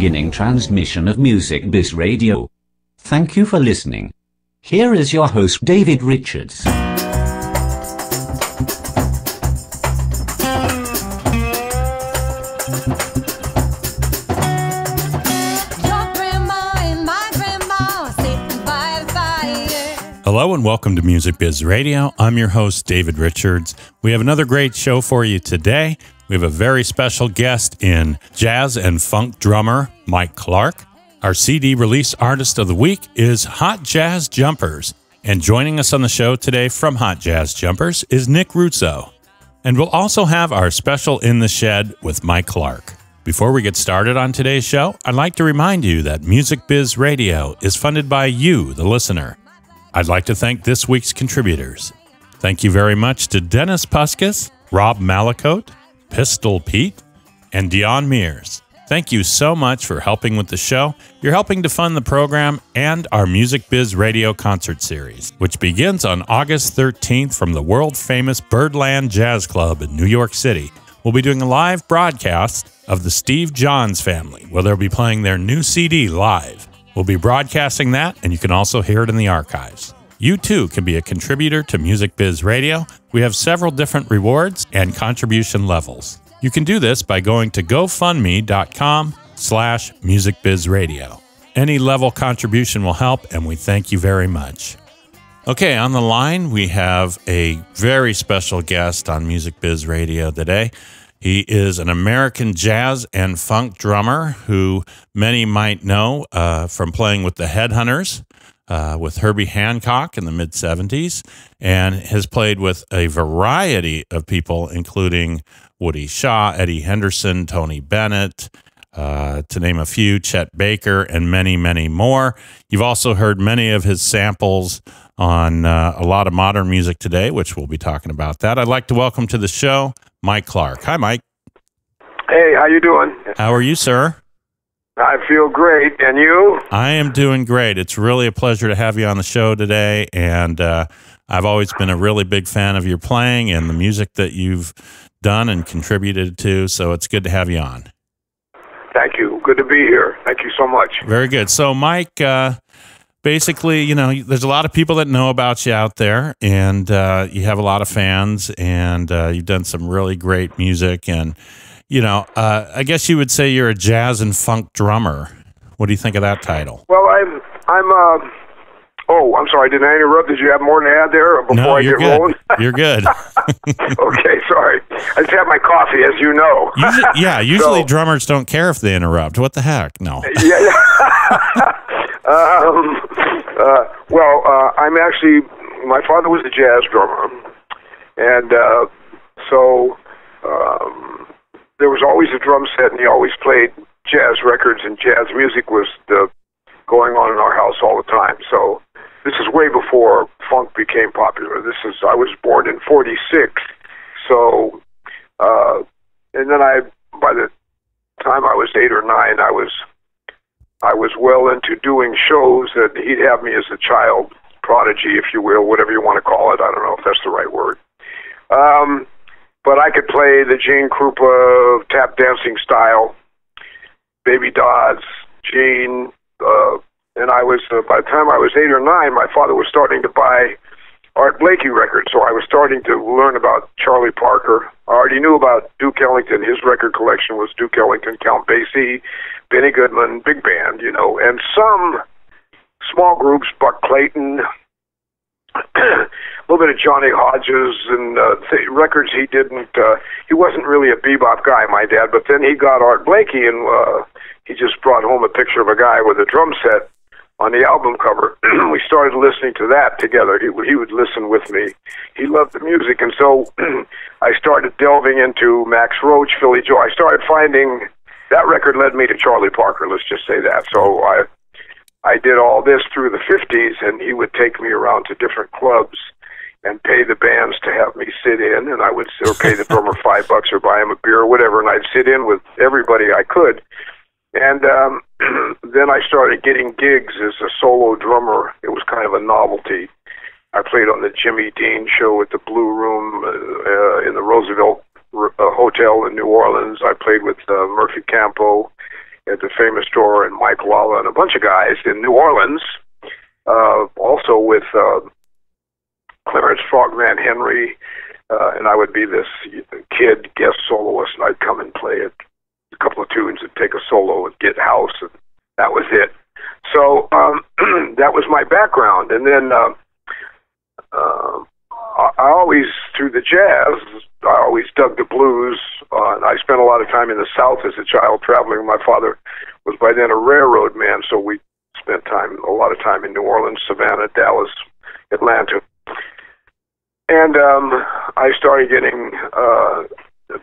beginning transmission of Music Bizz Radio. Thank you for listening. Here is your host, David Richards. Hello and welcome to Music Bizz Radio. I'm your host, David Richards. We have another great show for you today. We have a very special guest in jazz and funk drummer Mike Clark. Our CD release artist of the week is Hot Jazz Jumpers. And joining us on the show today from Hot Jazz Jumpers is Nick Russo. And we'll also have our special In the Shed with Mike Clark. Before we get started on today's show, I'd like to remind you that Music Bizz Radio is funded by you, the listener. I'd like to thank this week's contributors. Thank you very much to Dennis Puskas, Rob Malacote, Pistol Pete, and Dion Mears. Thank you so much for helping with the show. You're helping to fund the program and our Music Bizz Radio concert series, which begins on August 13th from the world-famous Birdland Jazz Club in New York City. We'll be doing a live broadcast of the Steve Johns family, where they'll be playing their new CD live. We'll be broadcasting that, and you can also hear it in the archives. You, too, can be a contributor to Music Bizz Radio. We have several different rewards and contribution levels. You can do this by going to gofundme.com/musicbizzradio. Any level contribution will help, and we thank you very much. Okay, on the line, we have a very special guest on Music Bizz Radio today. He is an American jazz and funk drummer who many might know from playing with the Headhunters, with Herbie Hancock in the mid-'70s, and has played with a variety of people, including Woody Shaw, Eddie Henderson, Tony Bennett, to name a few, Chet Baker, and many, many more. You've also heard many of his samples on a lot of modern music today, which we'll be talking about that. I'd like to welcome to the show Mike Clark. Hi, Mike. Hey, how you doing? How are you, sir? I feel great. And you? I am doing great. It's really a pleasure to have you on the show today, and I've always been a really big fan of your playing and the music that you've done and contributed to, so it's good to have you on. Thank you. Good to be here. Thank you so much. Very good. So, Mike, basically, you know, there's a lot of people that know about you out there, and you have a lot of fans, and you've done some really great music. And, you know, I guess you would say you're a jazz and funk drummer. What do you think of that title? Well, I'm sorry. Did I interrupt? Did you have more to add there before No, I get good. rolling? You're good. Okay, sorry. I just had my coffee, as you know. Usually drummers don't care if they interrupt. What the heck? No. Yeah. I'm actually, my father was a jazz drummer, and so there was always a drum set, and he always played jazz records, and jazz music was going on in our house all the time. So this is way before funk became popular. I was born in '46, so and then by the time I was 8 or 9, I was well into doing shows that he'd have me as a child prodigy, if you will, whatever you want to call it. I don't know if that's the right word. But I could play the Gene Krupa tap dancing style, Baby Dodds, Gene, and I was, by the time I was 8 or 9, my father was starting to buy Art Blakey records, so I was starting to learn about Charlie Parker. I already knew about Duke Ellington. His record collection was Duke Ellington, Count Basie, Benny Goodman, big band, you know, and some small groups, Buck Clayton, a little bit of Johnny Hodges, and the records he didn't, he wasn't really a bebop guy, my dad, but then he got Art Blakey, and he just brought home a picture of a guy with a drum set on the album cover. We started listening to that together. He would listen with me. He loved the music, and so I started delving into Max Roach, Philly Joe. I started finding that record led me to Charlie Parker, let's just say that. So I did all this through the 50s, and he would take me around to different clubs and pay the bands to have me sit in, and I would or pay the drummer $5 or buy him a beer or whatever, and I'd sit in with everybody I could. And then I started getting gigs as a solo drummer. It was kind of a novelty. I played on the Jimmy Dean show at the Blue Room in the Roosevelt Hotel in New Orleans. I played with Murphy Campo at the Famous Store, and Mike Lalla and a bunch of guys in New Orleans, also with Clarence Frogman Henry, and I would be this kid guest soloist, and I'd come and play a couple of tunes and take a solo and get house, and that was it. So that was my background. And then I always, through the jazz, I always dug the blues, and I spent a lot of time in the South as a child traveling. My father was by then a railroad man, so we spent a lot of time in New Orleans, Savannah, Dallas, Atlanta. And I started getting,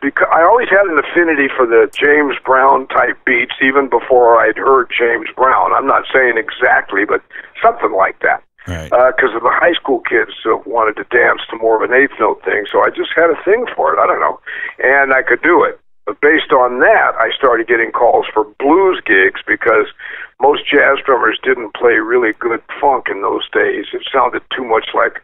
because I always had an affinity for the James Brown type beats, even before I'd heard James Brown. I'm not saying exactly, but something like that. Right. Because of the high school kids wanted to dance to more of an eighth note thing, so I just had a thing for it. I don't know, and I could do it. But based on that, I started getting calls for blues gigs because most jazz drummers didn't play really good funk in those days. It sounded too much like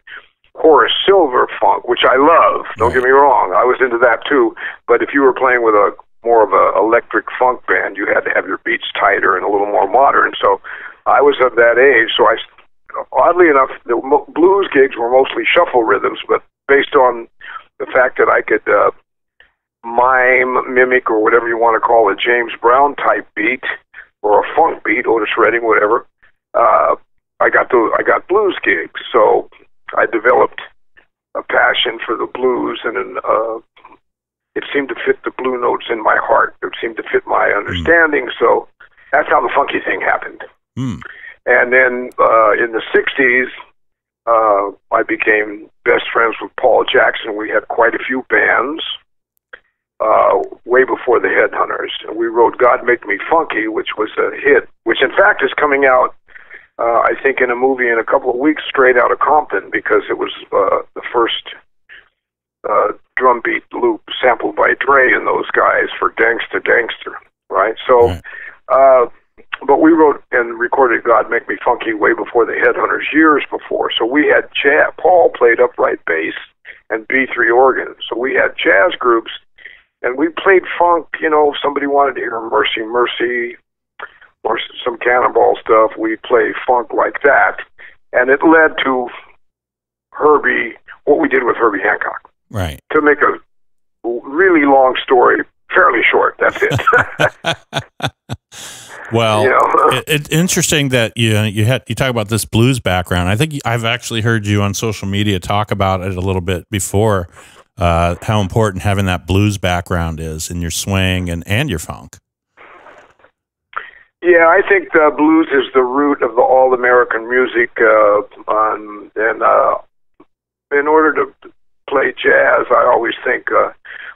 Horace Silver funk, which I love. Don't get me wrong, I was into that too. But if you were playing with a more of a electric funk band, you had to have your beats tighter and a little more modern. So I was of that age. So oddly enough, the blues gigs were mostly shuffle rhythms, but based on the fact that I could mime, mimic, or whatever you want to call a James Brown type beat or a funk beat, Otis Redding, whatever, I got blues gigs. So I developed a passion for the blues, and it seemed to fit the blue notes in my heart. It seemed to fit my understanding, so that's how the funky thing happened. And then in the 60s, I became best friends with Paul Jackson. We had quite a few bands way before the Headhunters. And we wrote God Make Me Funky, which was a hit, which in fact is coming out, I think, in a movie in a couple of weeks, straight out of Compton, because it was the first drum beat loop sampled by Dre and those guys for Gangsta Gangster, right? So, but we wrote and recorded God Make Me Funky way before the Headhunters, years before. So we had jazz. Paul played upright bass and B3 organ. So we had jazz groups, and we played funk. You know, if somebody wanted to hear Mercy Mercy or some Cannonball stuff, we'd play funk like that. And it led to what we did with Herbie Hancock. Right. To make a really long story fairly short, that's it. Well, you know, it's interesting that you talk about this blues background. I think I've actually heard you on social media talk about it a little bit before, how important having that blues background is in your swing and your funk. Yeah, I think the blues is the root of the all-American music, and in order to play jazz, I always think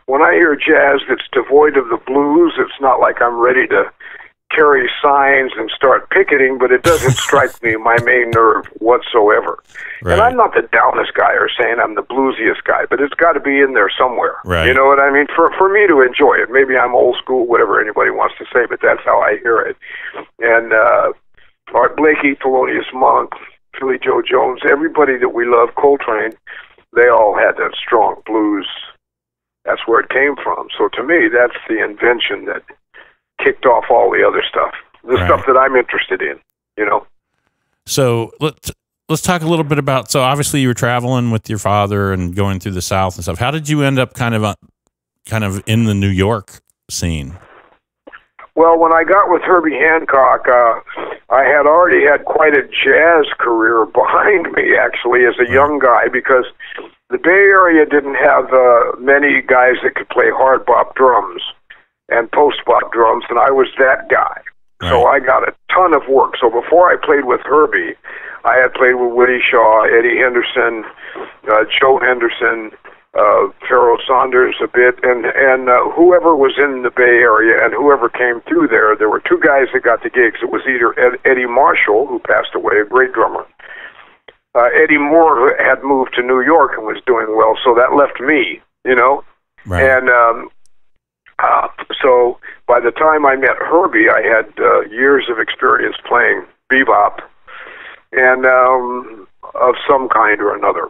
when I hear jazz that's devoid of the blues, it's not like I'm ready to carry signs and start picketing, but it doesn't strike me my main nerve whatsoever. Right. And I'm not the downest guy or saying I'm the bluesiest guy, but it's got to be in there somewhere. Right. You know what I mean? For me to enjoy it. Maybe I'm old school, whatever anybody wants to say, but that's how I hear it. And Art Blakey, Thelonious Monk, Philly Joe Jones, everybody that we love, Coltrane, they all had that strong blues. That's where it came from. So to me, that's the invention that kicked off all the other stuff, stuff that I'm interested in, you know. So let's talk a little bit about, so obviously you were traveling with your father and going through the South and stuff. How did you end up kind of in the New York scene? Well, when I got with Herbie Hancock, I had already had quite a jazz career behind me, actually, as a young guy, because the Bay Area didn't have many guys that could play hard bop drums and post-bop drums, and I was that guy. Right. So I got a ton of work. So before I played with Herbie, I had played with Woody Shaw, Eddie Henderson, Joe Henderson, Pharoah Saunders a bit, and whoever was in the Bay Area and whoever came through there. There were two guys that got the gigs. It was either Eddie Marshall, who passed away, a great drummer. Eddie Moore had moved to New York and was doing well, so that left me, you know. Right. And so by the time I met Herbie, I had years of experience playing bebop and of some kind or another.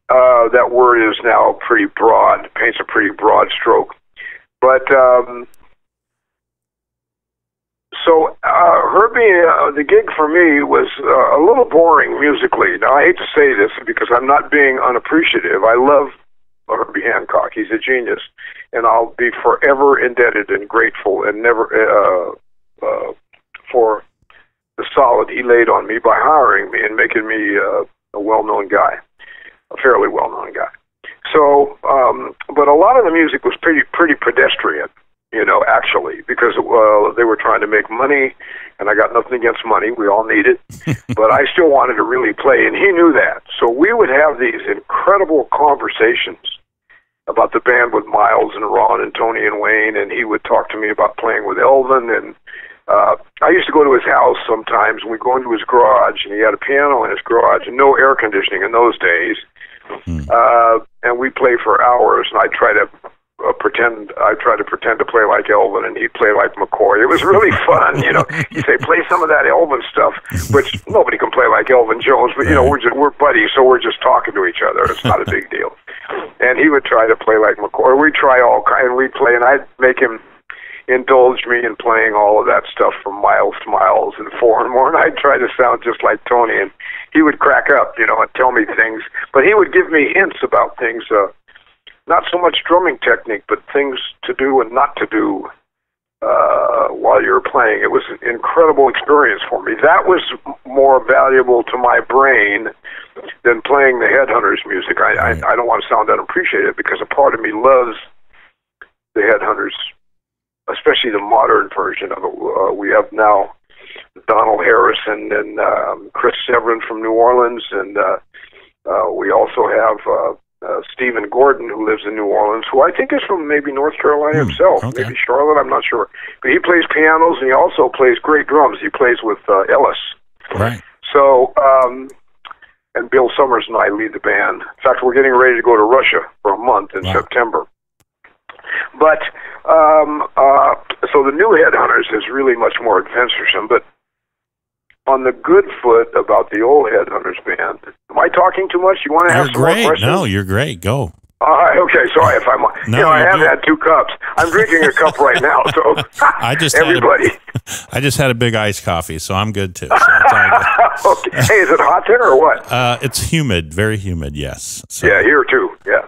That word is now pretty broad, paints a pretty broad stroke. But Herbie, the gig for me was a little boring musically. Now, I hate to say this because I'm not being unappreciative. I love Herbie Hancock. He's a genius, and I'll be forever indebted and grateful and never for the solid he laid on me by hiring me and making me a well-known guy, a fairly well-known guy. So, but a lot of the music was pretty pedestrian, actually, because they were trying to make money, and I got nothing against money. We all need it. But I still wanted to really play, and he knew that. So we would have these incredible conversations about the band with Miles and Ron and Tony and Wayne, and he would talk to me about playing with Elvin, and I used to go to his house sometimes, and we'd go into his garage, and he had a piano in his garage, and no air conditioning in those days. And we'd play for hours, and I'd try to pretend to play like Elvin, and he'd play like McCoy. It was really fun, He'd say, play some of that Elvin stuff, which nobody can play like Elvin Jones, but we're buddies, so we're just talking to each other. It's not a big deal. And he would try to play like McCoy. We'd try all kinds, and we'd play, and I'd make him indulge me in playing all of that stuff from Miles to Miles and Four and More, and I'd try to sound just like Tony, and he would crack up, and tell me things, but he would give me hints about things, not so much drumming technique, but things to do and not to do while you were playing. It was an incredible experience for me. That was more valuable to my brain than playing the Headhunters music. I don't want to sound unappreciated, because a part of me loves the Headhunters, especially the modern version of it. We have now Donald Harrison and Chris Severin from New Orleans, and we also have Stephen Gordon, who lives in New Orleans, who I think is from maybe North Carolina himself, maybe Charlotte, I'm not sure. But he plays pianos, and he also plays great drums. He plays with Ellis. Right. So, and Bill Summers and I lead the band. In fact, we're getting ready to go to Russia for a month in September. But, so the new Headhunters is really much more adventuresome, but on the good foot about the old Headhunters band. Am I talking too much? You want to have some more questions? No, you're great. Go. Okay, sorry if I'm... I have had 2 cups. I'm drinking a cup right now, so I just I just had a big iced coffee, so I'm good, too. So it's all good. Okay. Hey, is it hot there or what? It's humid, very humid, yes. So. Yeah, here too, yeah.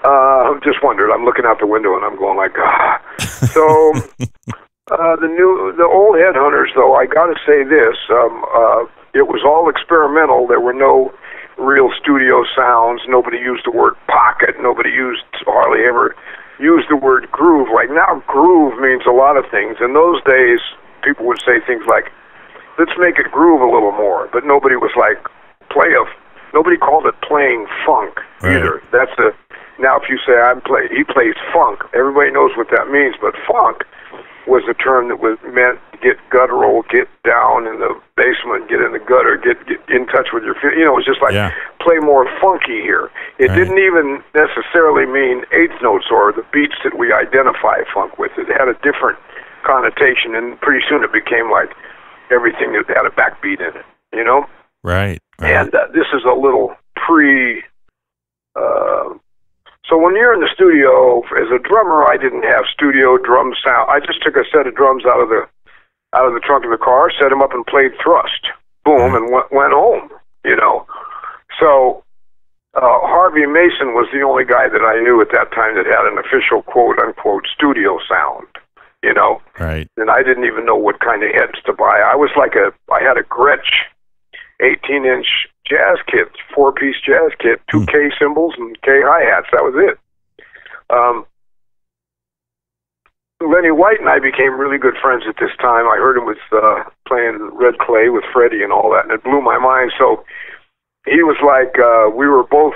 I've just wondered. I'm looking out the window, and I'm going like, ah. So... the old Headhunters, though, I got to say this, it was all experimental. There were no real studio sounds. Nobody used the word pocket. Nobody hardly ever used the word groove. Like now, groove means a lot of things. In those days, people would say things like, let's make it groove a little more. But nobody was like, nobody called it playing funk either. Now if you say, he plays funk, everybody knows what that means, but funk was a term that was meant to get guttural, get down in the basement, get in the gutter, get in touch with your feet. It was just like, play more funky here. It didn't even necessarily mean eighth notes or the beats that we identify funk with. It had a different connotation, and pretty soon it became like everything that had a backbeat in it, Right. And this is a little so when you're in the studio, as a drummer, I didn't have studio drum sound. I just took a set of drums out of the trunk of the car, set them up, and played thrust. Boom, and went home. So Harvey Mason was the only guy that I knew at that time that had an official quote unquote studio sound. Right. And I didn't even know what kind of heads to buy. I had a Gretsch 18-inch jazz kit, 4-piece jazz kit, 2 K cymbals and K hi-hats. That was it. Lenny White and I became really good friends at this time. I heard him playing Red Clay with Freddie and all that, and it blew my mind. So he was like, we were both...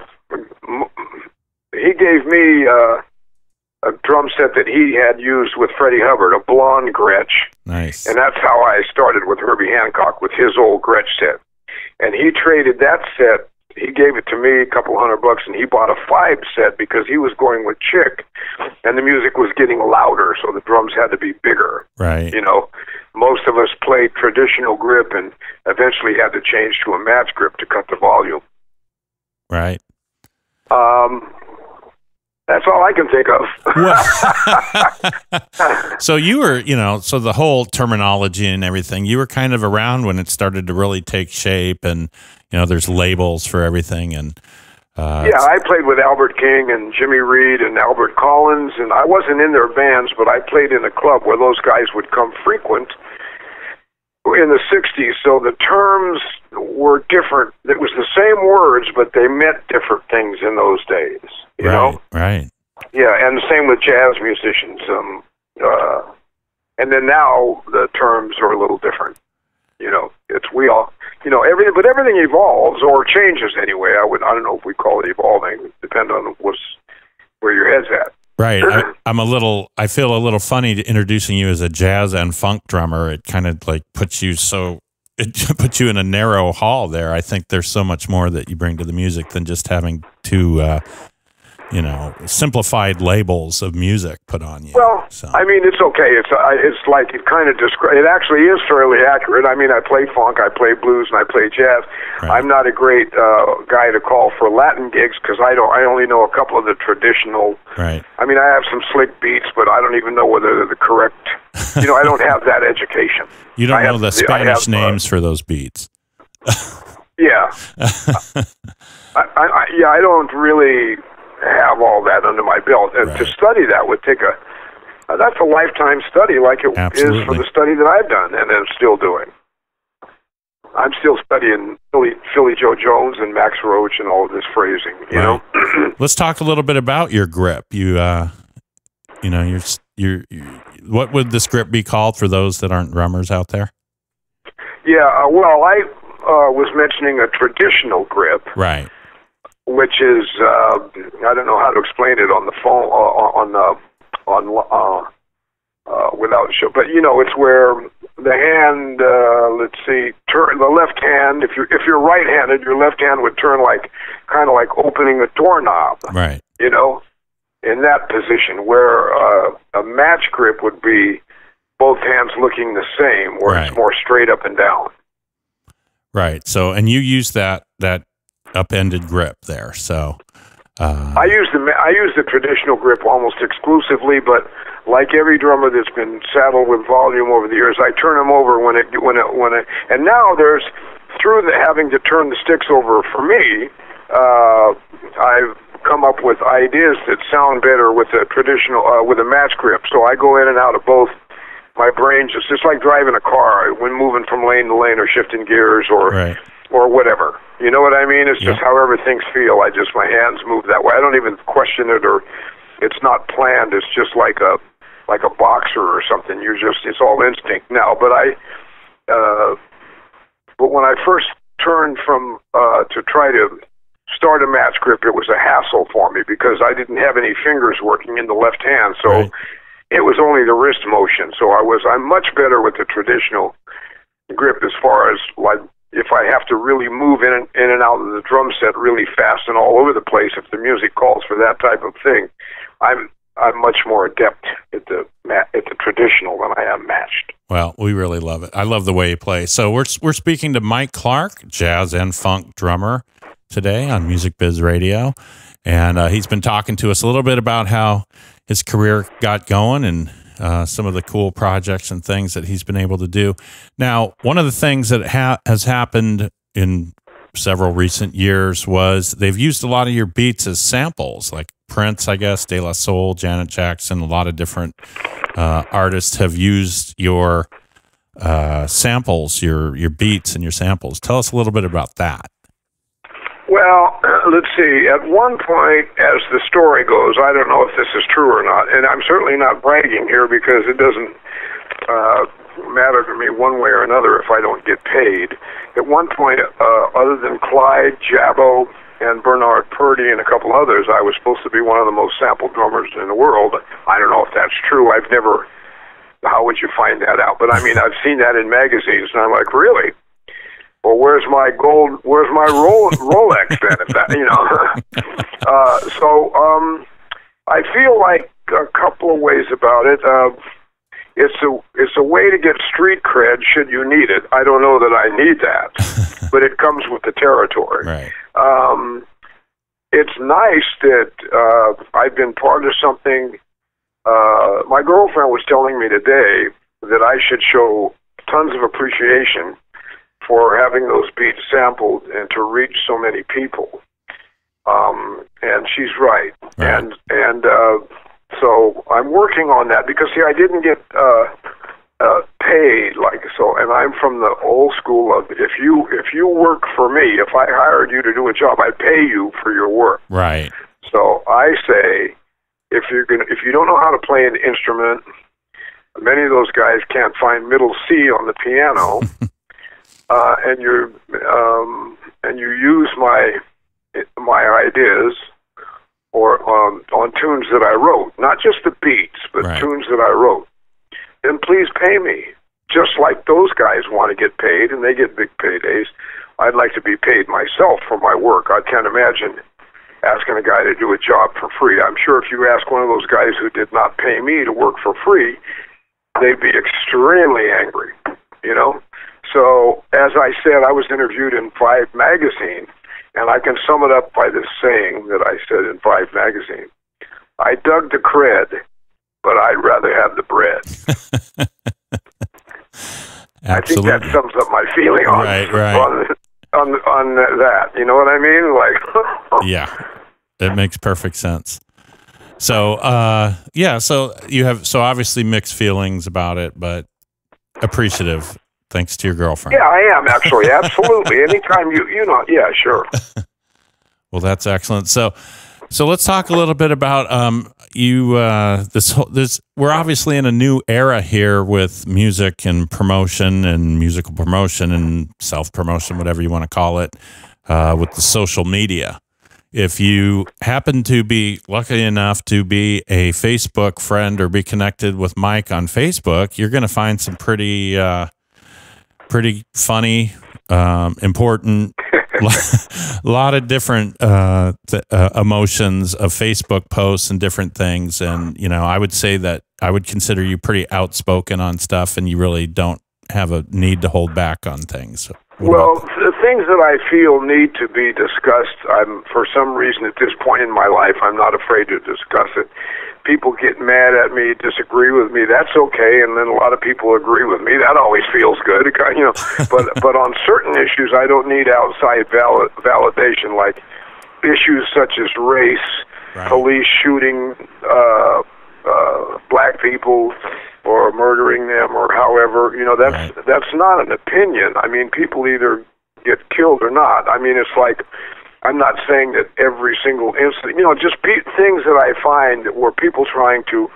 He gave me a drum set that he had used with Freddie Hubbard, a blonde Gretsch. Nice. And that's how I started with Herbie Hancock, with his old Gretsch set. And he traded that set. He gave it to me, a couple $100, and he bought a 5 set because he was going with Chick, and the music was getting louder, so the drums had to be bigger. Right. Most of us played traditional grip and eventually had to change to a match grip to cut the volume. Right. That's all I can think of. So you were, so the whole terminology and everything, you were kind of around when it started to really take shape, and, there's labels for everything. And yeah, I played with Albert King and Jimmy Reed and Albert Collins, and I wasn't in their bands, but I played in a club where those guys would come frequent in the 60s, so the terms were different. It was the same words, but they meant different things in those days, you know? Right. Yeah, and the same with jazz musicians. And then now the terms are a little different. But everything evolves or changes anyway. I don't know if we call it evolving. It depends on where your head's at. Right. I feel a little funny introducing you as a jazz and funk drummer. It kind of like puts you in a narrow hall there. I think there's so much more that you bring to the music than just having two, simplified labels of music put on you. Well, I mean, it's okay. It's like it kind of it actually is fairly accurate. I mean, I play funk, I play blues, and I play jazz. Right. I'm not a great guy to call for Latin gigs because I only know a couple of the traditional. Right. I mean, I have some slick beats, but I don't even know whether they're the correct. I don't have that education. You don't know the Spanish names for those beats. Yeah. I don't really have all that under my belt, and to study that would take that's a lifetime study, like it is for the study that I've done and am still doing. I'm still studying Philly Joe Jones and Max Roach and all of this phrasing, you know. Let's talk a little bit about your grip. What would this grip be called for those that aren't drummers out there? Yeah, well, I was mentioning a traditional grip, right? Which is I don't know how to explain it on the phone without a show, but it's where the hand, turn the left hand. If you're right-handed, your left hand would turn kind of like opening a doorknob, right? In that position, where a match grip would be both hands looking the same, where it's more straight up and down. Right. So, and you use that upended grip there. So, I use the traditional grip almost exclusively, but like every drummer that's been saddled with volume over the years, I turn them over when it, and now there's, through having to turn the sticks over for me, I've come up with ideas that sound better with a traditional, with a match grip. So I go in and out of both. My brain just, it's like driving a car when moving from lane to lane or shifting gears or whatever. You know what I mean? It's just however things feel. My hands move that way. I don't even question it, or it's not planned. It's just like a boxer or something. It's all instinct now. But but when I first turned from to try to start a match grip, it was a hassle for me because I didn't have any fingers working in the left hand. So it was only the wrist motion. So I'm much better with the traditional grip as far as like if I have to really move in and out of the drum set really fast and all over the place, if the music calls for that type of thing, I'm much more adept at the traditional than I am matched. Well, we really love it. I love the way you play. So we're speaking to Mike Clark, jazz and funk drummer, today on Music Biz Radio, and he's been talking to us a little bit about how his career got going and some of the cool projects and things that he's been able to do. Now, one of the things that has happened in several recent years was they've used a lot of your beats as samples, like Prince, I guess, De La Soul, Janet Jackson, a lot of different artists have used your samples, your beats and your samples. Tell us a little bit about that. Well, let's see. At one point, as the story goes, I don't know if this is true or not, and I'm certainly not bragging here because it doesn't matter to me one way or another if I don't get paid. At one point, other than Clyde, Jabbo, and Bernard Purdy and a couple others, I was supposed to be one of the most sampled drummers in the world. I don't know if that's true. How would you find that out? But I mean, I've seen that in magazines, and I'm like, really? Well, where's my Rolex then? If that, I feel like a couple of ways about it. It's a way to get street cred should you need it. I don't know that I need that, but it comes with the territory. Right. it's nice that I've been part of something. My girlfriend was telling me today that I should show tons of appreciation for having those beats sampled and to reach so many people. And she's right. And so I'm working on that because, see, I didn't get paid like so, and I'm from the old school of if you work for me, if I hired you to do a job, I pay you for your work. Right. So I say, if you don't know how to play an instrument, many of those guys can't find middle C on the piano, and you use my ideas or on tunes that I wrote, not just the beats, but tunes that I wrote, then please pay me. Just like those guys want to get paid, and they get big paydays, I'd like to be paid myself for my work. I can't imagine asking a guy to do a job for free. I'm sure if you ask one of those guys who did not pay me to work for free, they'd be extremely angry, you know? So, as I said, I was interviewed in Vibe magazine, and I can sum it up by this saying that I said in Vibe magazine. I dug the cred, but I'd rather have the bread. I think that sums up my feeling on on that. You know what I mean? Like, yeah, it makes perfect sense. So, so you have obviously mixed feelings about it, but appreciative. Thanks to your girlfriend. Yeah, I am actually. Absolutely. Anytime you know, yeah, sure. Well, that's excellent. So let's talk a little bit about we're obviously in a new era here with music and promotion and musical promotion and self-promotion, whatever you want to call it, with the social media. If you happen to be lucky enough to be a Facebook friend or be connected with Mike on Facebook, you're going to find some pretty funny, important, a lot of different emotions of Facebook posts and different things. And, you know, I would say that I would consider you pretty outspoken on stuff, and you really don't have a need to hold back on things. Well, the things that I feel need to be discussed, for some reason at this point in my life, I'm not afraid to discuss it. People get mad at me, disagree with me, that's okay, and then a lot of people agree with me. That always feels good, you know. But on certain issues, I don't need outside validation, like issues such as race, police shooting black people or murdering them or however. You know, that's not an opinion. I mean, people either get killed or not. I mean, it's like, I'm not saying that every single incident, you know, just things that I find where people trying to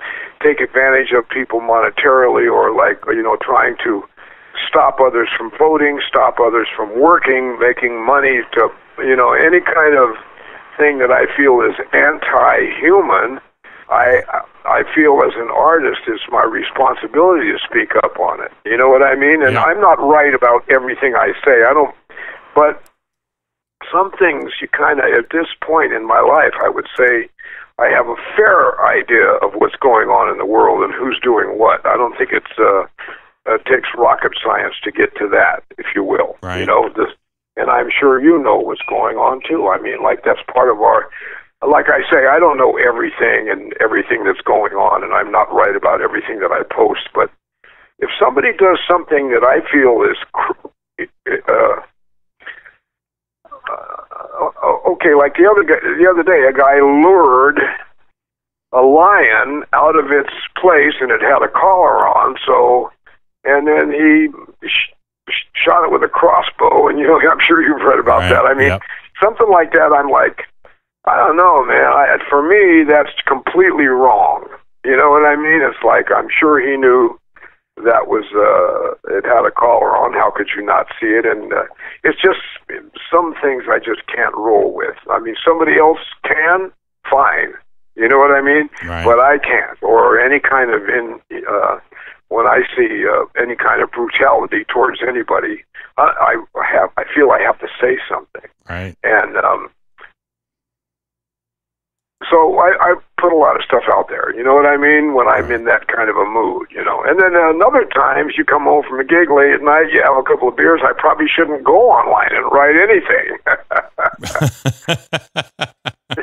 take advantage of people monetarily or like, you know, trying to stop others from voting, stop others from working, making money to, you know, any kind of thing that I feel is anti-human, I feel as an artist it's my responsibility to speak up on it. You know what I mean? And I'm not right about everything I say. But some things you kind of, at this point in my life, I would say I have a fair idea of what's going on in the world and who's doing what. I don't think it takes rocket science to get to that, if you will. Right. You know, and I'm sure you know what's going on too. I mean, like that's part of our, like I say, I don't know everything and everything that's going on, and I'm not right about everything that I post. But if somebody does something that I feel is okay, like the other day, a guy lured a lion out of its place, and it had a collar on. So, and then he shot it with a crossbow, and you know, I'm sure you've read about that. I mean, something like that. I'm like, I don't know, man. For me, that's completely wrong. You know what I mean? It's like, I'm sure he knew that was, it had a collar on. How could you not see it? And it's just some things I just can't roll with. I mean, somebody else can, fine. You know what I mean? Right. But I can't. Or any kind of, when I see any kind of brutality towards anybody, I feel I have to say something. Right. And, so I put a lot of stuff out there, you know what I mean, when I'm in that kind of a mood, you know. And then other times you come home from a gig late at night, you have a couple of beers, I probably shouldn't go online and write anything.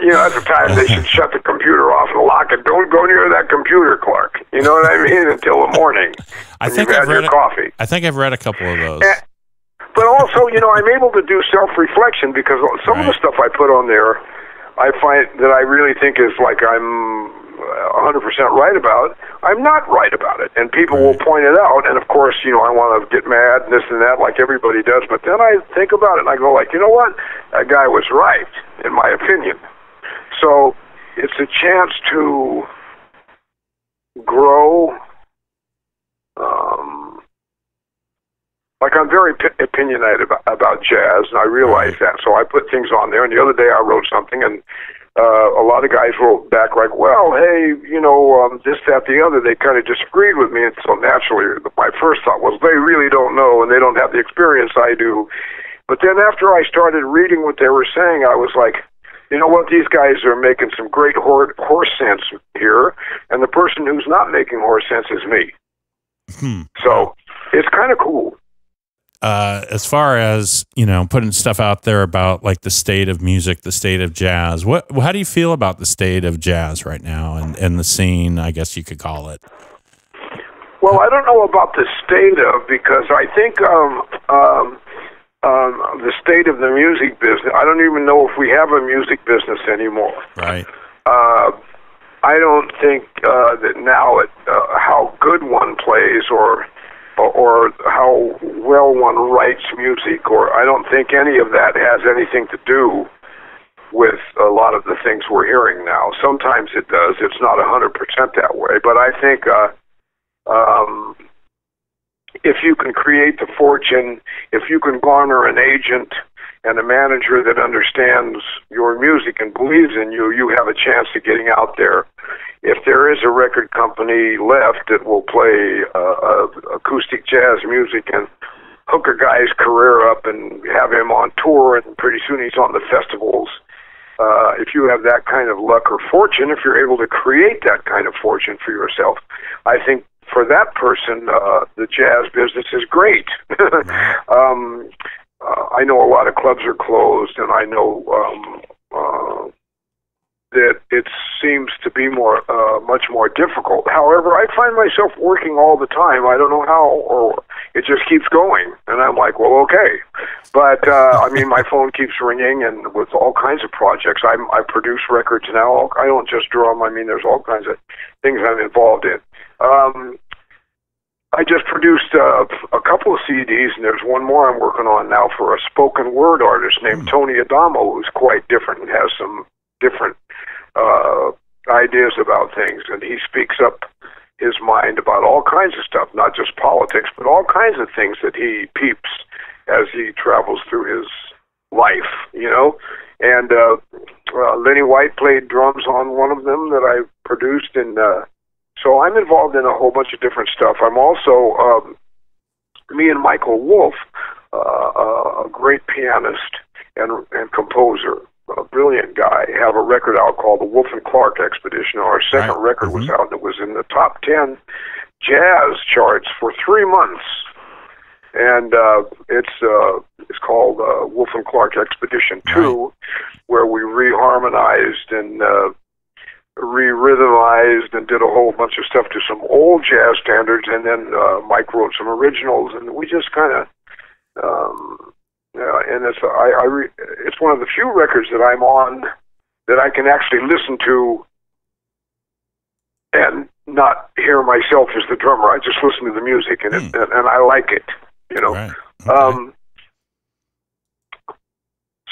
you know, at the time they should shut the computer off and lock it. Don't go near that computer, Clark. You know what I mean? Until the morning. I think I've read coffee. I think I've read a couple of those. But also, you know, I'm able to do self-reflection because some of the stuff I put on there, I find that I really think is like I'm 100% right about. I'm not right about it, and people will point it out. And of course, you know, I want to get mad and this and that, like everybody does. But then I think about it and I go, like, you know what? That guy was right, in my opinion. So it's a chance to grow. Like, I'm very opinionated about jazz, and I realize that. So I put things on there, and the other day I wrote something, and a lot of guys wrote back like, well, hey, you know, this, that, the other. They kind of disagreed with me, and so naturally my first thought was they really don't know, and they don't have the experience I do. But then after I started reading what they were saying, I was like, you know what, these guys are making some great horse sense here, and the person who's not making horse sense is me. So it's kind of cool. As far as, you know, putting stuff out there about like the state of music, the state of jazz, how do you feel about the state of jazz right now and the scene, I guess you could call it? Well, I don't know about the state of, because I think the state of the music business, I don't even know if we have a music business anymore. Right. I don't think that now how good one plays or how well one writes music, or I don't think any of that has anything to do with a lot of the things we're hearing now. Sometimes it does. It's not 100% that way, but I think if you can create the fortune, if you can garner an agent and a manager that understands your music and believes in you, you have a chance of getting out there. If there is a record company left that will play acoustic jazz music and hook a guy's career up and have him on tour, and pretty soon he's on the festivals, if you have that kind of luck or fortune, if you're able to create that kind of fortune for yourself, I think for that person, the jazz business is great. I know a lot of clubs are closed, and I know that it seems to be much more difficult. However, I find myself working all the time. I don't know how, or it just keeps going. And I'm like, well, okay. But, I mean, my phone keeps ringing, and with all kinds of projects. I produce records now. I don't just drum. I mean, there's all kinds of things I'm involved in. I just produced a couple of CDs, and there's one more I'm working on now for a spoken word artist named Tony Adamo, who's quite different and has some different ideas about things. And he speaks up his mind about all kinds of stuff, not just politics, but all kinds of things that he peeps as he travels through his life, you know. And Lenny White played drums on one of them that I produced, and so I'm involved in a whole bunch of different stuff. I'm also, me and Michael Wolf, a great pianist and composer, a brilliant guy, have a record out called the Wolf and Clark Expedition. Our second record was out, and it was in the top 10 jazz charts for 3 months. And it's called Wolf and Clark Expedition 2, where we reharmonized and re-rhythmized and did a whole bunch of stuff to some old jazz standards, and then Mike wrote some originals, and we just kind of and it's one of the few records that I'm on that I can actually listen to and not hear myself as the drummer. I just listen to the music, and and I like it, you know. Right. Okay.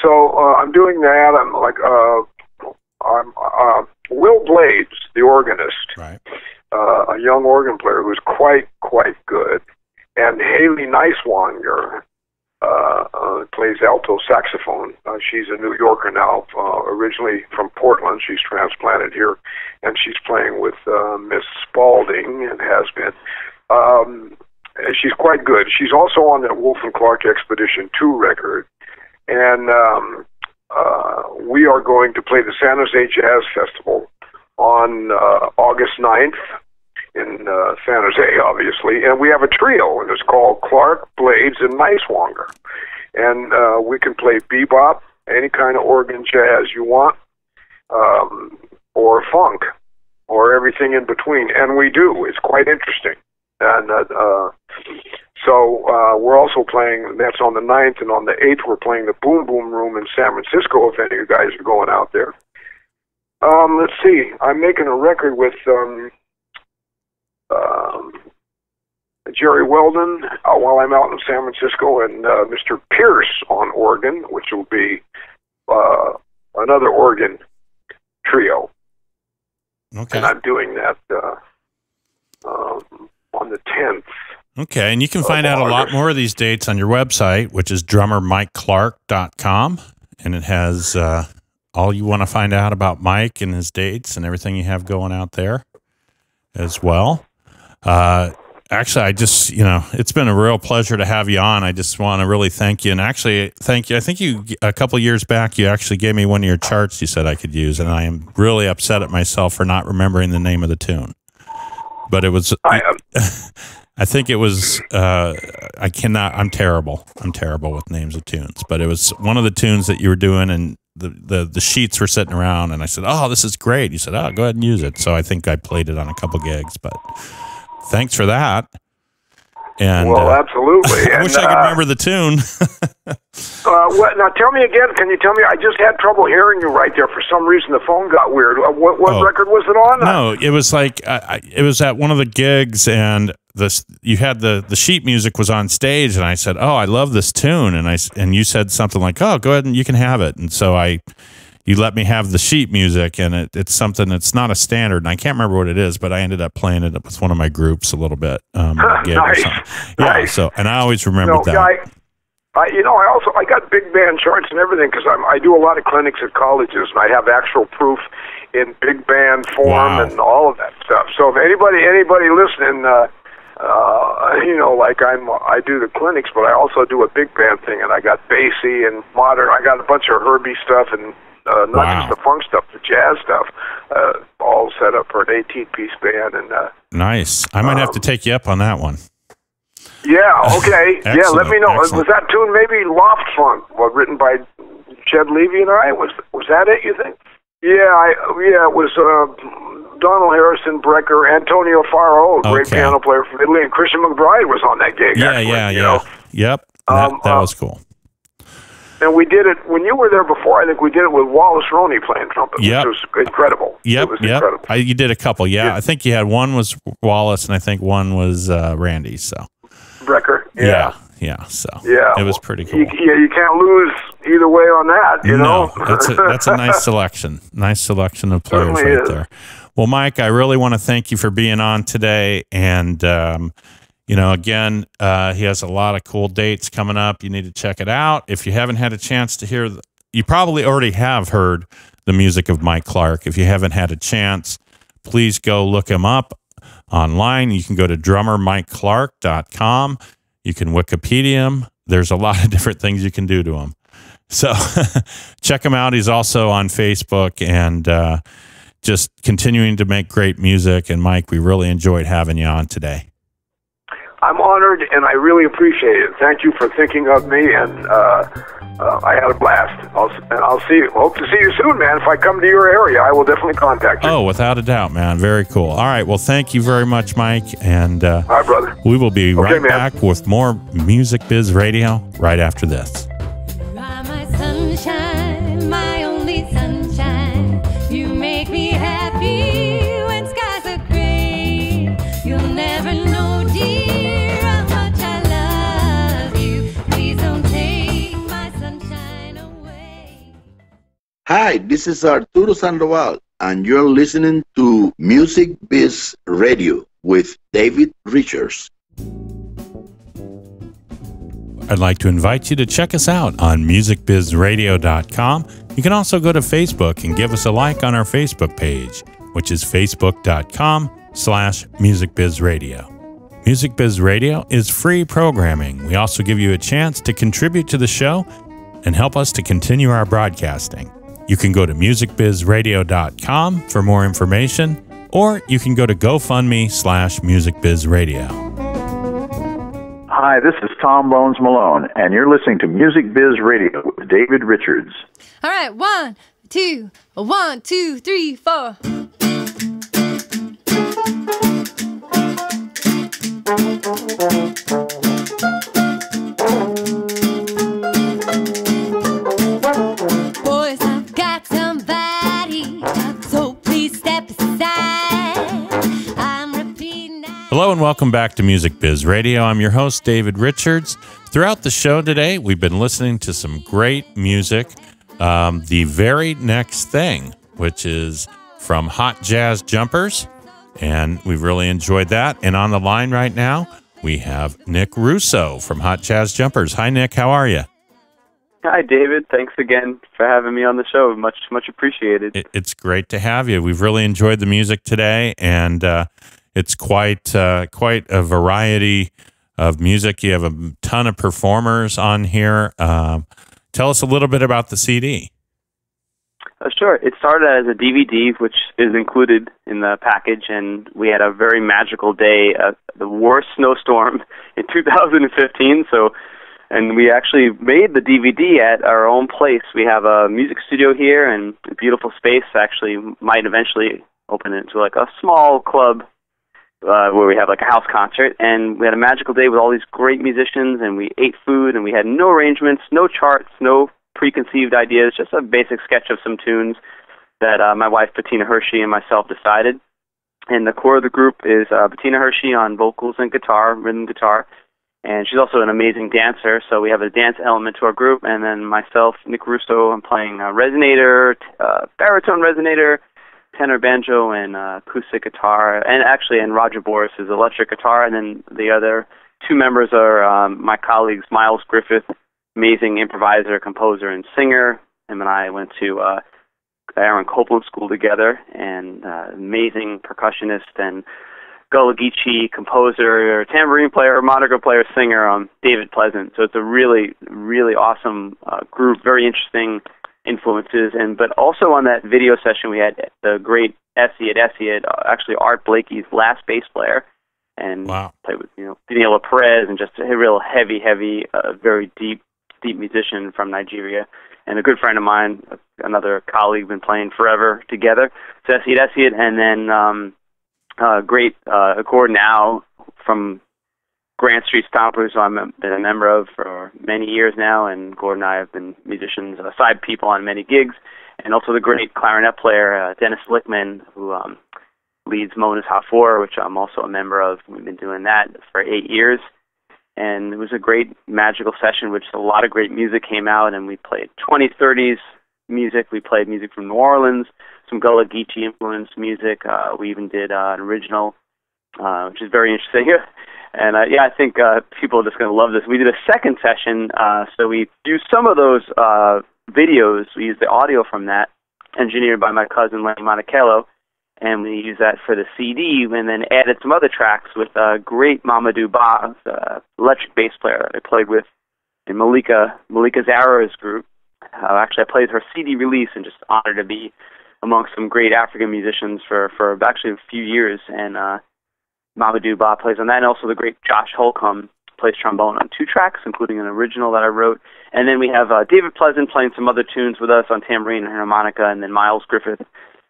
So I'm doing that. I'm like Will Blades, the organist, a young organ player who's quite good, and Haley Neiswanger plays alto saxophone. She's a New Yorker now, originally from Portland. She's transplanted here, and she's playing with Miss Spalding, and has been. She's quite good. She's also on the Wolf and Clark Expedition 2 record, and we are going to play the San Jose Jazz Festival on August 9th in San Jose, obviously, and we have a trio, and it's called Clark, Blades, and Neiswanger. And we can play bebop, any kind of organ jazz you want, or funk, or everything in between, and we do. It's quite interesting. And so we're also playing, that's on the 9th, and on the 8th we're playing the Boom Boom Room in San Francisco, if any of you guys are going out there. Let's see, I'm making a record with Jerry Weldon while I'm out in San Francisco, and Mr. Pierce on organ, which will be another organ trio. Okay. And I'm doing that on the 10th. Okay, and you can find out a lot more of these dates on your website, which is drummermikeclark.com, and it has all you want to find out about Mike and his dates and everything you have going out there as well. Actually, I just, it's been a real pleasure to have you on. I just want to really thank you. And actually, thank you. I think a couple of years back, you actually gave me one of your charts you said I could use, and I am really upset at myself for not remembering the name of the tune. But it was, I think it was, I'm terrible. I'm terrible with names of tunes. But it was one of the tunes that you were doing, and the sheets were sitting around, and I said, oh, this is great. You said, oh, go ahead and use it. So I think I played it on a couple gigs, but thanks for that. And well, absolutely. I wish I could remember the tune. Now, tell me again. Can you tell me? I just had trouble hearing you right there. For some reason, the phone got weird. What record was it on? No, it was like it was at one of the gigs, and you had the sheet music was on stage, and I said, "Oh, I love this tune," and you said something like, "Oh, go ahead and you can have it," and so you let me have the sheet music, and it's something that's not a standard, and I can't remember what it is, but I ended up playing it with one of my groups a little bit. Nice. Yeah, so, and I always remembered that. I got big band charts and everything because I do a lot of clinics at colleges, and I have actual proof in big band form and all of that stuff. So if anybody listening, I do the clinics, but I also do a big band thing, and I got bassy and modern. I got a bunch of Herbie stuff and not just the funk stuff, the jazz stuff, all set up for an 18-piece band. And nice. I might have to take you up on that one. Yeah, okay. Yeah, let me know. Excellent. Was that tune maybe Loft Funk, written by Ched Levy and I? Was that it, you think? Yeah, it was Donald Harrison Brecker, Antonio Faro, a great piano player from Italy, and Christian McBride was on that gig. Yeah. Yep, that was cool. And we did it, when you were there before, I think we did it with Wallace Roney playing trumpet, which was incredible. Yep, it was incredible. You did a couple, I think you had one was Wallace, and I think one was Randy, so. Brecker, so it was pretty cool. You can't lose either way on that, you know? That's a nice selection. Nice selection of players there. Well, Mike, I really want to thank you for being on today, and again, he has a lot of cool dates coming up. You need to check it out. If you haven't had a chance to hear, you probably already have heard the music of Mike Clark. If you haven't had a chance, please go look him up online. You can go to drummermikeclark.com. You can Wikipedia him. There's a lot of different things you can do to him. So check him out. He's also on Facebook, and just continuing to make great music. And Mike, we really enjoyed having you on today. I'm honored, and I really appreciate it. Thank you for thinking of me, and I had a blast. I'll see you. Hope to see you soon, man. If I come to your area, I will definitely contact you. Oh, without a doubt, man. Very cool. All right. Well, thank you very much, Mike. And all right, brother. We will be right back with more Music Biz Radio right after this. You are my sunshine, my only sunshine. You make me happy when skies are gray. You'll never know, dear, how much I love you. Please don't take my sunshine away. Hi, this is Arturo Sandoval, and you're listening to Music Biz Radio with David Richards. I'd like to invite you to check us out on musicbizradio.com. You can also go to Facebook and give us a like on our Facebook page, which is facebook.com/musicbizradio. Music Biz Radio is free programming. We also give you a chance to contribute to the show and help us to continue our broadcasting. You can go to musicbizradio.com for more information, or you can go to GoFundMe/musicbizradio. Hi, this is Tom Bones Malone, and you're listening to Music Biz Radio with David Richards. All right, 1, 2, 1, 2, 3, 4. Boys, I've got somebody, so please step aside. I'm repeating now. Hello and welcome back to Music Biz Radio. I'm your host, David Richards. Throughout the show today, we've been listening to some great music. The Very Next Thing, which is from Hot Jazz Jumpers, and we've really enjoyed that. And on the line right now, we have Nick Russo from Hot Jazz Jumpers. Hi, Nick. How are you? Hi, David. Thanks again for having me on the show. Much appreciated. It's great to have you. We've really enjoyed the music today, and it's quite a variety of music. You have a ton of performers on here. Tell us a little bit about the CD. Sure. It started as a DVD, which is included in the package, and we had a very magical day, the worst snowstorm in 2015. And we actually made the DVD at our own place. We have a music studio here and a beautiful space. Actually, might eventually open it into like a small club where we have like a house concert. And we had a magical day with all these great musicians, and we ate food, and we had no arrangements, no charts, no preconceived ideas, just a basic sketch of some tunes that my wife Bettina Hershey and myself decided. And the core of the group is Bettina Hershey on vocals and guitar, rhythm guitar, and she's also an amazing dancer, so we have a dance element to our group. And then myself, Nick Russo, I'm playing resonator, baritone resonator, tenor banjo, and acoustic guitar, and Roger Boris is electric guitar. And then the other two members are my colleagues, Miles Griffith, amazing improviser, composer, and singer. Him and I went to Aaron Copland School together, and amazing percussionist and Gullah Geechee composer, tambourine player, monica player, singer, David Pleasant. So it's a really, really awesome group, very interesting influences. But also on that video session, we had the great Esiot, actually Art Blakey's last bass player, and wow, played with Daniela Perez, and just a real heavy, very deep musician from Nigeria, and a good friend of mine, another colleague, been playing forever together. So Esiot, and then great Gordon Au from Grant Street Stompers, who I've been a member of for many years now, and Gordon and I have been musicians, side people on many gigs, and also the great clarinet player, Dennis Lickman, who leads Mona's Hot Four, which I'm also a member of. We've been doing that for 8 years. And it was a great magical session, which a lot of great music came out, and we played 20s, 30s music. We played music from New Orleans, some Gullah Geechee influenced music. We even did an original, which is very interesting. And I think people are just going to love this. We did a second session, so we used some of those videos. We used the audio from that, engineered by my cousin Lenny Monticello, and we used that for the CD, and then added some other tracks with great Mamadou Ba, electric bass player that I played with in Malika Zara's group. Actually, I played her CD release, and just honored to be amongst some great African musicians for actually a few years. And Mamadou Ba plays on that, and also the great Josh Holcomb plays trombone on 2 tracks, including an original that I wrote. And then we have David Pleasant playing some other tunes with us on tambourine and harmonica, and then Miles Griffith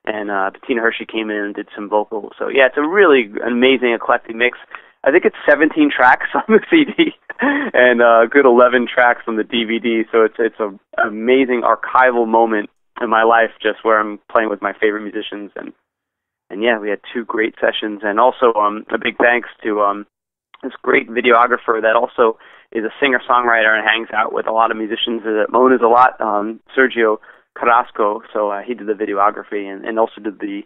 and Bettina Hershey came in and did some vocals. So yeah, it's a really amazing eclectic mix. I think it's 17 tracks on the CD and a good 11 tracks on the DVD. So it's an amazing archival moment in my life, just where I'm playing with my favorite musicians. And yeah, we had 2 great sessions. And also a big thanks to this great videographer that also is a singer-songwriter and hangs out with a lot of musicians at Mona's a lot, Sergio Carrasco. So he did the videography and also did the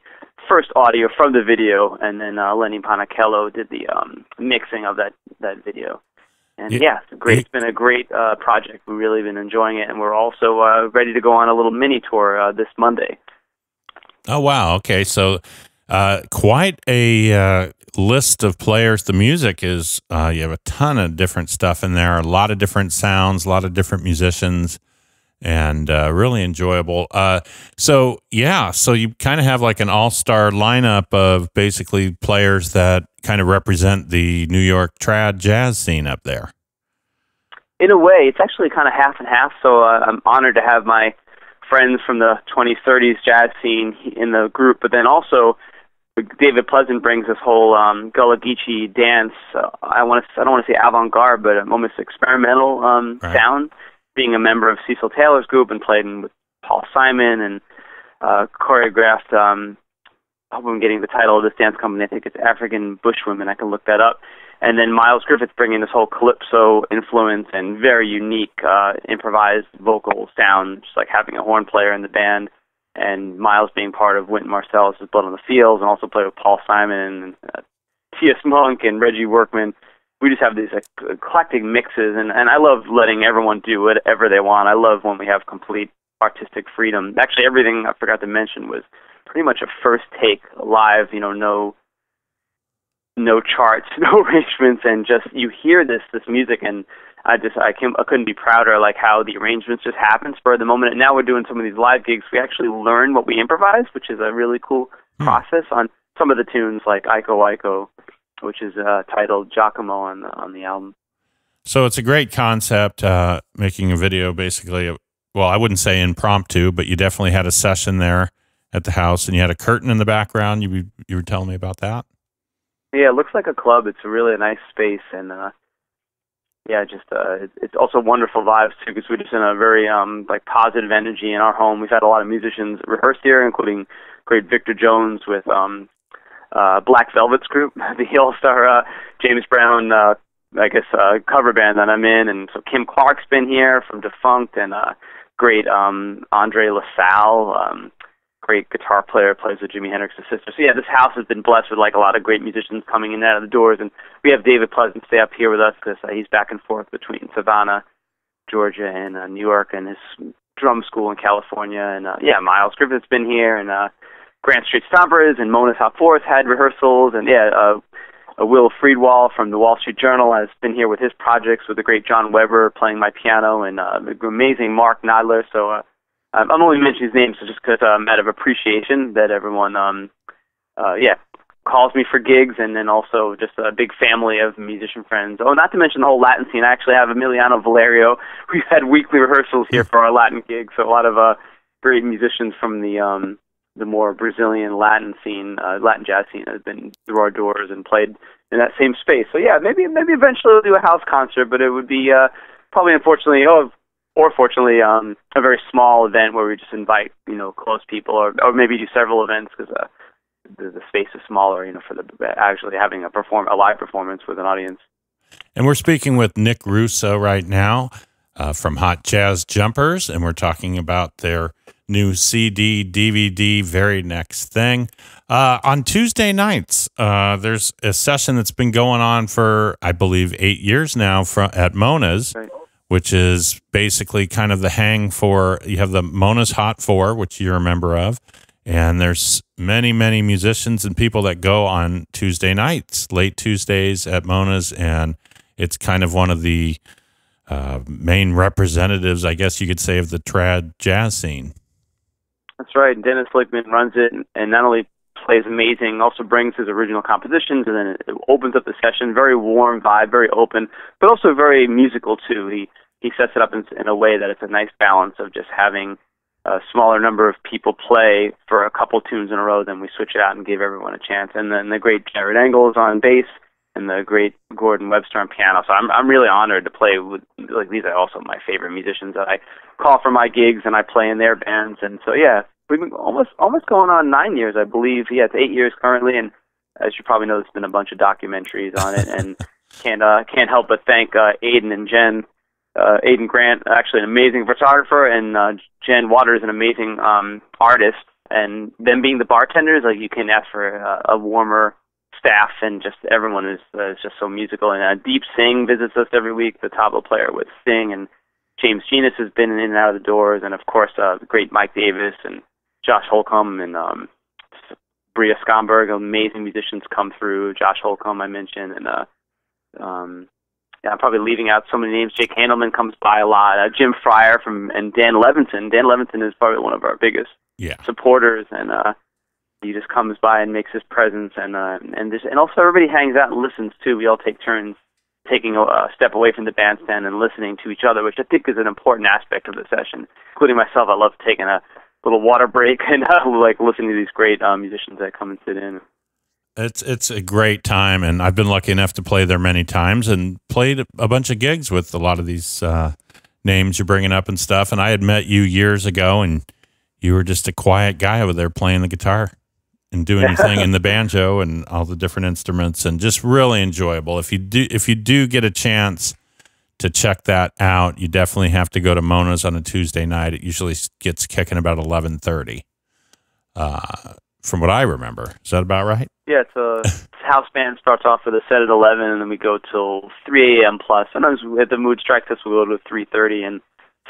first audio from the video, and then Lenny Monticello did the mixing of that video. And yeah, it's great. It's been a great project. We've really been enjoying it, and we're also ready to go on a little mini tour this Monday. Oh, wow. Okay, so quite a list of players. The music is, you have a ton of different stuff in there, a lot of different sounds, a lot of different musicians, and really enjoyable. So you kind of have like an all-star lineup of basically players that kind of represent the New York trad jazz scene up there. In a way, it's actually kind of half and half, so I'm honored to have my friends from the 20s, 30s jazz scene in the group, but then also David Pleasant brings this whole Gullah Geechee dance. I don't want to say avant-garde, but almost experimental sound. Being a member of Cecil Taylor's group and played with Paul Simon and choreographed. I hope I'm getting the title of this dance company. I think it's African Bushwomen. I can look that up. And then Miles Griffith bringing this whole calypso influence and very unique improvised vocal sound, just like having a horn player in the band. And Miles being part of Wynton Marsalis' Blood on the Fields, and also played with Paul Simon and T.S. Monk and Reggie Workman. We just have these eclectic mixes, and I love letting everyone do whatever they want. I love when we have complete artistic freedom. Actually, everything I forgot to mention was pretty much a first take live, no charts, no arrangements, and just you hear this music, and I couldn't be prouder, like how the arrangements just happen spur of the moment. And now we're doing some of these live gigs. We actually learn what we improvise, which is a really cool process on some of the tunes, like Iko Iko, which is titled Giacomo on the album. So it's a great concept, making a video basically. Well, I wouldn't say impromptu, but you definitely had a session there at the house, and you had a curtain in the background. You were telling me about that. Yeah, it looks like a club. It's really a nice space, and it's also wonderful vibes too, because we're just in a very positive energy in our home. We've had a lot of musicians rehearse here, including great Victor Jones with Black Velvet's group, the all-star James Brown, cover band that I'm in, and so Kim Clark's been here from Defunct, and great Andre LaSalle. Great guitar player, plays with Jimi Hendrix's sister. So yeah, this house has been blessed with a lot of great musicians coming in and out of the doors, and we have David Pleasant stay up here with us because he's back and forth between Savannah, Georgia, and New York, and his drum school in California. And Miles Griffith's been here, and Grant Street Stompers and Mona's Hot Fourth had rehearsals, and Will Friedwald from the Wall Street Journal has been here with his projects with the great John Weber playing my piano, and the amazing Mark Nodler. So I'm only mentioning these names just because out of appreciation that everyone, calls me for gigs, and then also just a big family of musician friends. Oh, not to mention the whole Latin scene. I actually have Emiliano Valerio. We've had weekly rehearsals here for our Latin gigs, so a lot of great musicians from the more Brazilian Latin scene, Latin jazz scene, has been through our doors and played in that same space. So yeah, maybe eventually we'll do a house concert, but it would be probably unfortunately, or fortunately, a very small event where we just invite close people, or maybe do several events because the space is smaller, for actually having a live performance with an audience. And we're speaking with Nick Russo right now from Hot Jazz Jumpers, and we're talking about their new CD, DVD, very next thing. On Tuesday nights, there's a session that's been going on for, I believe, 8 years now at Mona's, right, which is basically kind of the hang for, you have the Mona's Hot Four, which you're a member of, and there's many, many musicians and people that go on Tuesday nights, late Tuesdays at Mona's, and it's kind of one of the main representatives, I guess you could say, of the trad jazz scene. That's right. Dennis Lickman runs it, and not only plays amazing, also brings his original compositions, and then it opens up the session. Very warm vibe, very open, but also very musical too. He sets it up in a way that it's a nice balance of just having a smaller number of people play for a couple tunes in a row, then we switch it out and give everyone a chance. And then the great Jared Engels on bass, and the great Gordon Webster on piano. So I'm really honored to play with, these are also my favorite musicians that I call for my gigs, and I play in their bands. And so yeah, we've been almost going on 9 years, I believe. Yeah, it's 8 years currently, and as you probably know, there's been a bunch of documentaries on it, and can't help but thank Aiden and Jen. Aiden Grant, actually an amazing photographer, and Jen Waters, an amazing artist. And them being the bartenders, you can ask for a warmer staff, and just everyone is just so musical. And Deep Singh visits us every week, the tabla player with Singh, and James Genus has been in and out of the doors, and of course the great Mike Davis and Josh Holcomb and Bria Skomberg, amazing musicians come through. Josh Holcomb I mentioned, and I'm probably leaving out so many names. Jake Handelman comes by a lot. Jim Fryer and Dan Levinson. Dan Levinson is probably one of our biggest supporters, and he just comes by and makes his presence, and also everybody hangs out and listens too. We all take turns taking a step away from the bandstand and listening to each other, which I think is an important aspect of the session. Including myself, I love taking a little water break and like listening to these great musicians that come and sit in. It's a great time, and I've been lucky enough to play there many times and played a bunch of gigs with a lot of these names you're bringing up and stuff. And I had met you years ago, and you were just a quiet guy over there playing the guitar and doing your thing in the banjo and all the different instruments, and just really enjoyable. If you do get a chance to check that out, you definitely have to go to Mona's on a Tuesday night. It usually gets kicking about 11:30, from what I remember. Is that about right? Yeah, it's a house band starts off with a set at 11, and then we go till 3 a.m. plus. Sometimes if the mood strikes us, we'll go to 3:30, and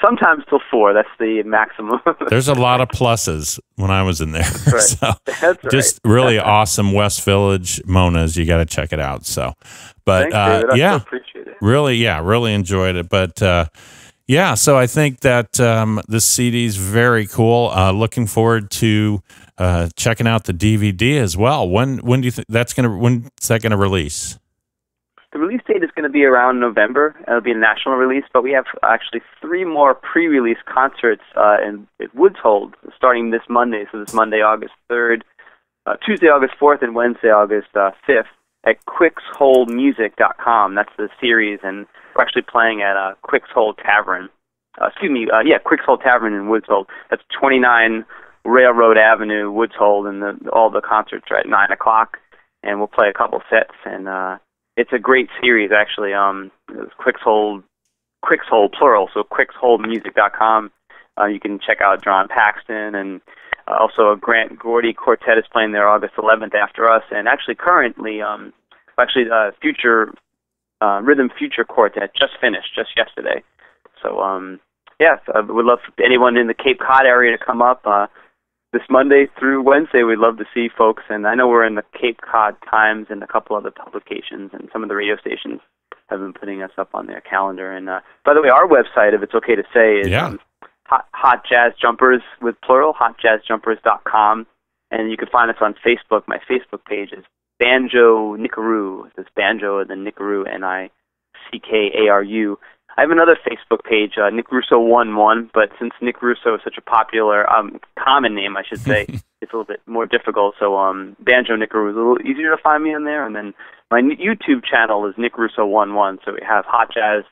sometimes till 4. That's the maximum. There's a lot of pluses when I was in there. That's right. So That's just right. really awesome West Village Mona's. You got to check it out. So, but Thanks, David. I yeah, appreciate it. really enjoyed it. But yeah, so I think that this CD is very cool. Looking forward to checking out the DVD as well. When do you think when's that gonna release? The release date is going to be around November. It'll be a national release, but we have actually 3 more pre-release concerts at Woods Hold starting this Monday. So this Monday, August 3rd, Tuesday, August 4th, and Wednesday, August 5th at quicksholdmusic.com. That's the series, and we're actually playing at Quick's Hold Tavern. Quick's Hold Tavern in Woods Hold. That's 29 Railroad Avenue, Woods Hold, and all the concerts are at 9 o'clock, and we'll play a couple sets, and it's a great series, actually. Quick's Hold plural, so quicksholdmusic.com. You can check out John Paxton, and also a Grant Gordy quartet is playing there August 11th after us, and actually currently, Future Rhythm Future Quartet just finished just yesterday. So I would love for anyone in the Cape Cod area to come up this Monday through Wednesday. We'd love to see folks, and I know we're in the Cape Cod Times and a couple other publications, and some of the radio stations have been putting us up on their calendar. And by the way, our website, if it's okay to say, is Hot Jazz Jumpers with plural, hotjazzjumpers.com, and you can find us on Facebook. My Facebook page is Banjo Nickaroo. It's Banjo and then Nickaroo, Nickaru. I have another Facebook page, Nick Russo 11, but since Nick Russo is such a popular, common name, I should say, it's a little bit more difficult. So Banjo Nickaroo is a little easier to find me on there. And then my YouTube channel is Nick Russo 11. So we have Hot Jazz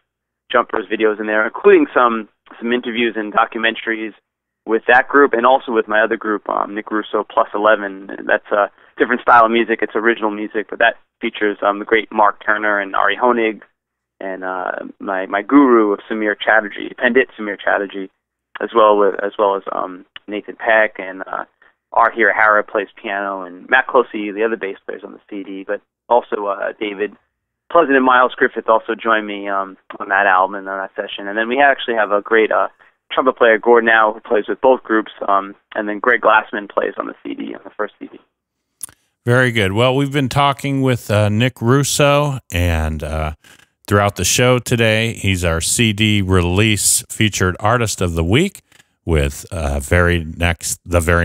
Jumpers videos in there, including some interviews and documentaries with that group, and also with my other group, Nick Russo Plus 11. That's a different style of music. It's original music, but that features the great Mark Turner and Ari Honig, and my guru of Pandit Samir Chatterjee, as well as Nathan Peck, and Arhir Hara plays piano, and Matt Closey, the other bass players on the CD, but also David Pleasant and Miles Griffith also joined me on that album and on that session. And then we actually have a great trumpet player, Gordon Now, who plays with both groups, and then Greg Glassman plays on the CD, on the first CD. Very good. Well, we've been talking with Nick Russo, and throughout the show today, he's our CD release featured artist of the week with The Very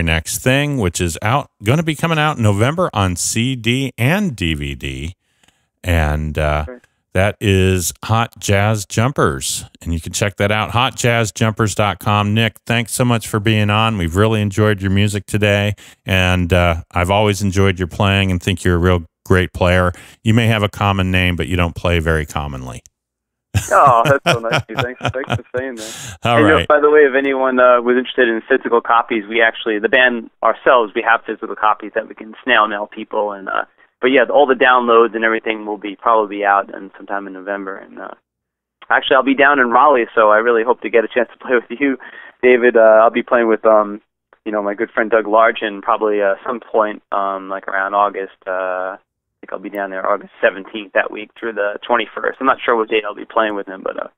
Next Thing, which is going to be coming out in November on CD and DVD. And that is Hot Jazz Jumpers. And you can check that out, hotjazzjumpers.com. Nick, thanks so much for being on. We've really enjoyed your music today. And I've always enjoyed your playing and think you're a real great player. You may have a common name, but you don't play very commonly. Oh, that's so nice of you. Thanks for saying that. All right. By the way, if anyone was interested in physical copies, the band ourselves, we have physical copies that we can snail mail people. And but yeah, all the downloads and everything will probably be out sometime in November. And actually, I'll be down in Raleigh, so I really hope to get a chance to play with you, David. I'll be playing with my good friend Doug Largent probably some point like around August. I think I'll be down there August 17th that week through the 21st. I'm not sure what date I'll be playing with him, but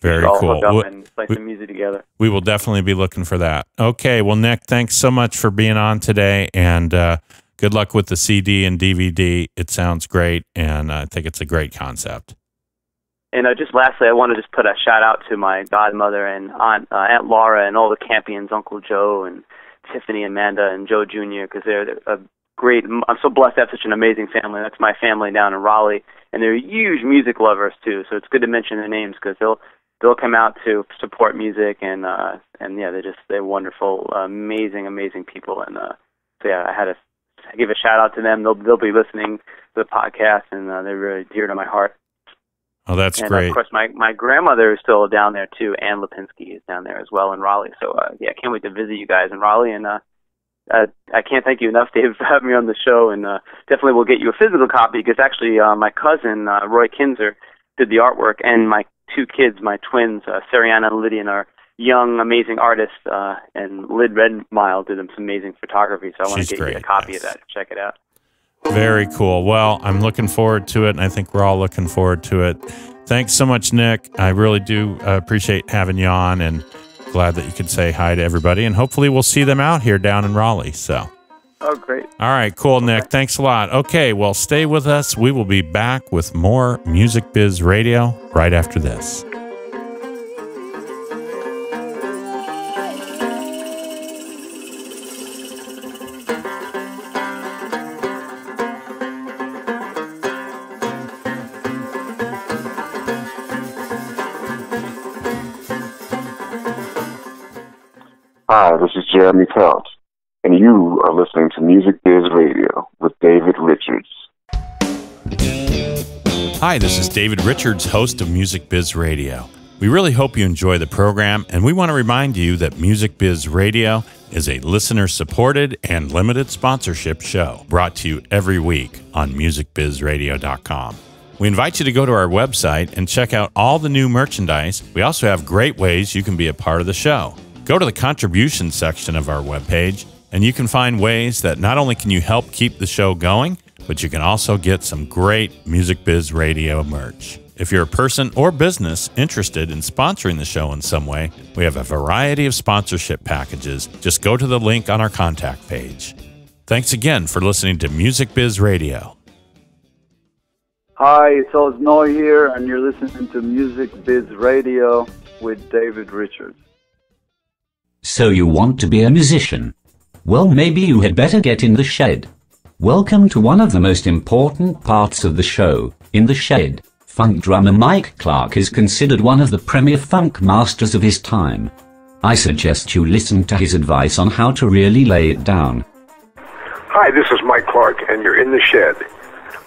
very cool. Hook up and play some music together. We will definitely be looking for that. Okay, well, Nick, thanks so much for being on today, and good luck with the CD and DVD. It sounds great, and I think it's a great concept. And just lastly, I want to just put a shout out to my godmother and Aunt Laura and all the Campions, Uncle Joe and Tiffany, Amanda, and Joe Jr., because they're great. I'm so blessed to have such an amazing family. That's my family down in Raleigh, and they're huge music lovers too. So it's good to mention their names because they'll come out to support music, and yeah, they're wonderful, amazing people. And so yeah, I had to give a shout out to them. They'll be listening to the podcast, and they're really dear to my heart. Oh, that's and great. Of course, my grandmother is still down there too. Ann Lipinski is down there as well in Raleigh. So yeah, I can't wait to visit you guys in Raleigh, and I can't thank you enough, Dave, for having me on the show, and definitely we'll get you a physical copy because actually my cousin, Roy Kinzer, did the artwork, and my two kids, my twins, Sariana and Lydian, are young, amazing artists, and Lyd Redmile did some amazing photography, so I want to get you a copy of that. Check it out. Very cool. Well, I'm looking forward to it, and I think we're all looking forward to it. Thanks so much, Nick. I really do appreciate having you on, and glad that you could say hi to everybody, and hopefully we'll see them out here down in Raleigh. So. Oh, great. All right, cool, Nick. Thanks a lot. Okay, well, stay with us. We will be back with more Music Biz Radio right after this. Hi, this is Jeremy Pelt, and you are listening to Music Biz Radio with David Richards. Hi, this is David Richards, host of Music Biz Radio. We really hope you enjoy the program, and we want to remind you that Music Biz Radio is a listener-supported and limited sponsorship show brought to you every week on musicbizradio.com. We invite you to go to our website and check out all the new merchandise. We also have great ways you can be a part of the show. Go to the contribution section of our webpage, and you can find ways that not only can you help keep the show going, but you can also get some great Music Biz Radio merch. If you're a person or business interested in sponsoring the show in some way, we have a variety of sponsorship packages. Just go to the link on our contact page. Thanks again for listening to Music Biz Radio. Hi, it's Osno here, and you're listening to Music Biz Radio with David Richards. So you want to be a musician? Well, maybe you had better get in the shed. Welcome to one of the most important parts of the show, In the Shed. Funk drummer Mike Clark is considered one of the premier funk masters of his time. I suggest you listen to his advice on how to really lay it down. Hi, this is Mike Clark, and you're in the shed.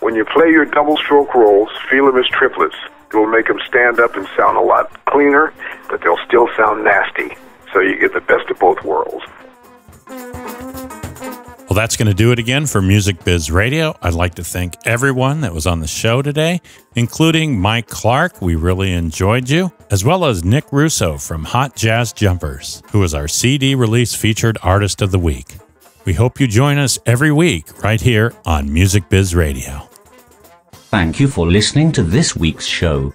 When you play your double-stroke rolls, feel them as triplets. It will make them stand up and sound a lot cleaner, but they'll still sound nasty. So you get the best of both worlds. Well, that's going to do it again for Music Biz Radio. I'd like to thank everyone that was on the show today, including Mike Clark. We really enjoyed you, as well as Nick Russo from Hot Jazz Jumpers, who is our CD release featured artist of the week. We hope you join us every week right here on Music Biz Radio. Thank you for listening to this week's show.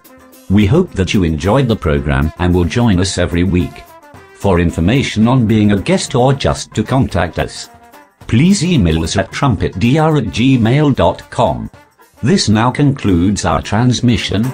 We hope that you enjoyed the program and will join us every week. For information on being a guest or just to contact us, please email us at trumpetdr@gmail.com. This now concludes our transmission.